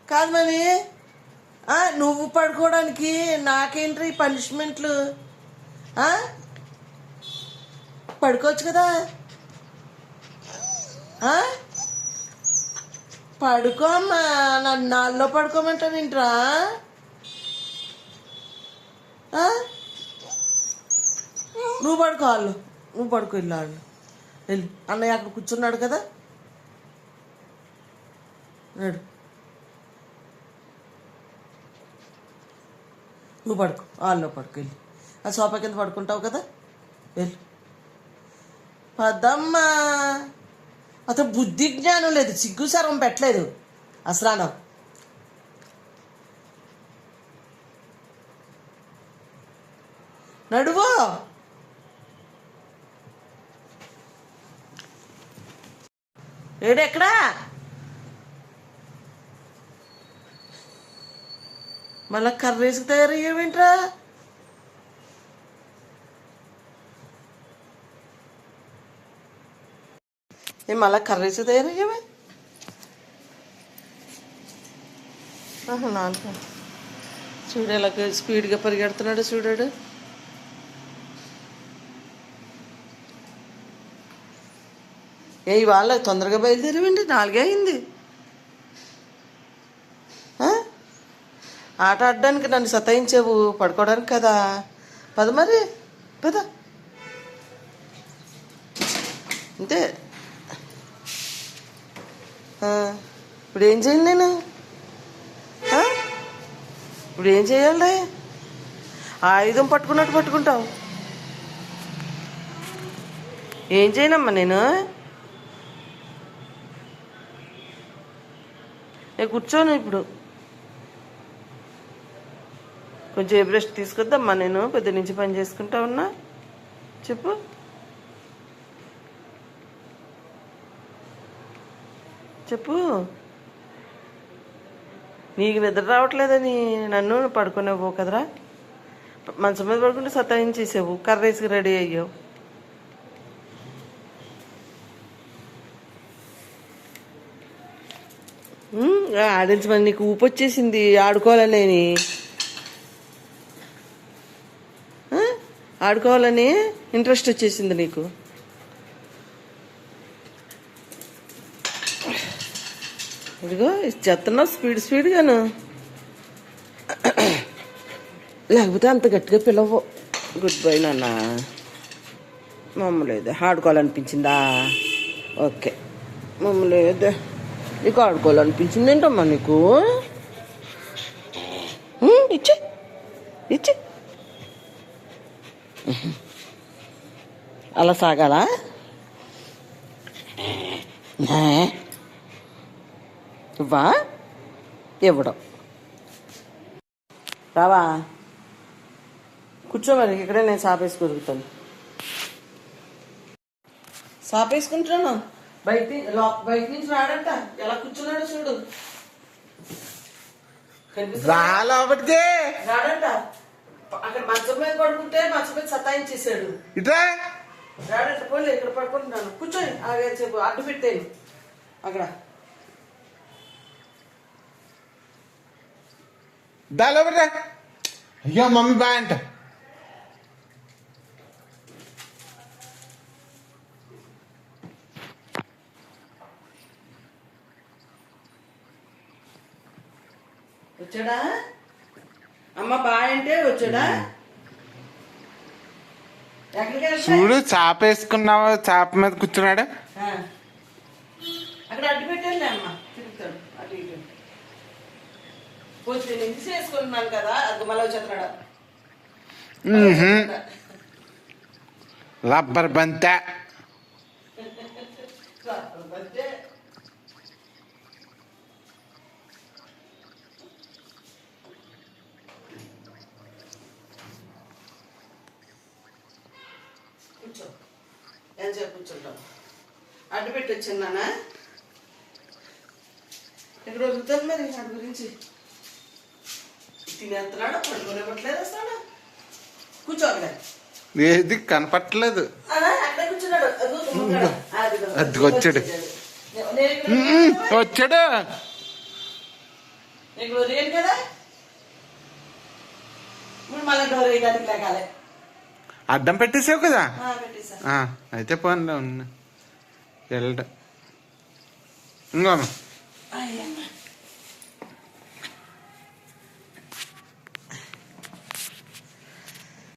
కాదు మరి నువ్వు పడుకోవడానికి నాకేంటి పనిష్మెంట్లు? పడుకోవచ్చు కదా. పడుకో అమ్మా, నన్ను నాల్లో పడుకోమంటావేంట్రా? నువ్వు పడుకో, వాళ్ళు నువ్వు పడుకో, ఇల్లు వాళ్ళు వెళ్ళి. అన్నయ్య అక్కడ కూర్చున్నాడు కదా, నడు. నువ్వు పడుకో, వాళ్ళలో పడుకో, వెళ్ళి ఆ సోఫా కింద పడుకుంటావు కదా, వెళ్ళు. పదమ్మా, అతను బుద్ధి జ్ఞానం లేదు, సిగ్గు సర్వం పెట్టలేదు అసలు. నడువో. ఏడెక్కడా? మళ్ళా కర్రేసుకు తయారయ్యావేంట్రా? మళ్ళా కర్రేసుకు తయారయ్యావే? నాలుగు చూడు ఎలా స్పీడ్గా పరిగెడుతున్నాడు చూడాడు. ఇవాళ తొందరగా బయలుదేరావండి, 4 అయింది. ఆట ఆడడానికి నన్ను సతాయించావు, పడుకోవడానికి కదా. పద మరి, పద. అంతే. ఇప్పుడు ఏం చేయాలి నేను? ఇప్పుడు ఏం చేయాలి? ఆయుధం పట్టుకున్నట్టు పట్టుకుంటావు. ఏం చేయనమ్మా నేను? కూర్చోను ఇప్పుడు. కొంచెం రెస్ట్ తీసుకొద్దమ్మా, నేను పెద్ద నుంచి పని చేసుకుంటా ఉన్నా. చెప్పు. చెప్పు. నీకు నిద్ర రావట్లేదని నన్ను పడుకునేవు కదరా. మంచం మీద పడుకుంటే సతాయించేసావు, కర్రేసుకు రెడీ అయ్యావు. ఆడించమని నీకు ఊపు వచ్చేసింది, ఆడుకోవాలని. ఆడుకోవాలని ఇంట్రెస్ట్ వచ్చేసింది నీకు. ఇదిగో చెత్తన్నావు స్పీడ్గాను. లేకపోతే అంత గట్టిగా పిలవు. గుడ్ బై నాన్న. మమ్మలేదు ఆడుకోవాలనిపించిందా? ఓకే, మమ్మలేదు. నీకు ఆడుకోవాలనిపించింది ఏంటమ్మా నీకు? ఇచ్చి ఇచ్చి అలా సాగాలా? ఇవ్వా? ఇవ్వడం. రావా? కూర్చో మరి, ఇక్కడే నేను సాపేసి కుదురుతాను. సాపేసుకుంటున్నాను. బయట నుంచి రాడంట, ఎలా కూర్చున్నాడు చూడు. రాడంట. అక్కడ మంచం మీద పడుకుంటే మంచం మీద సతాయించేసాడు. రాడంట. పోలే, ఇక్కడ పడుకుంటున్నాను. కూర్చొని ఆగే చెప్పు, అడ్డు పెట్టాను అక్కడ. అయ్యో మమ్మీ బాయ్ అంట. వచ్చాడా? అమ్మ బాయ్ అంటే వచ్చాడా? చూడు, చాప వేసుకున్నావు, చాప మీద కూర్చున్నాడు. అక్కడ అడ్డు పెట్టాను అమ్మ, తిరుగుతాడు అటు ఇటు. పోతే నేను తీసుకున్నాను కదా, అది మళ్ళీ వచ్చేస్తున్నాడు. రబ్బర్ బంతే. కూర్చో, ఎంతసేపు కూర్చుంటాం? అడ్డు పెట్టి వచ్చిందానా? ఇక్కడ వదులుతాను మరి. అటు గురించి తినేస్తున్నాడు, పడుకోనివ్వట్లేదు అసలు. కూర్చోగలే. ఏది కనపట్టలేదు. అక్కడే కూర్చున్నాడు. అది వచ్చాడు, వచ్చాడు. నీకు రియల్ కదా ఇప్పుడు మళ్ళీ డోర్ వేయడానికి లేకాలి అడ్డం పెట్టేసావు కదా పెట్టేసా అయితే పోనీ వెళ్ళట ఇంకో అయ్యమ్మ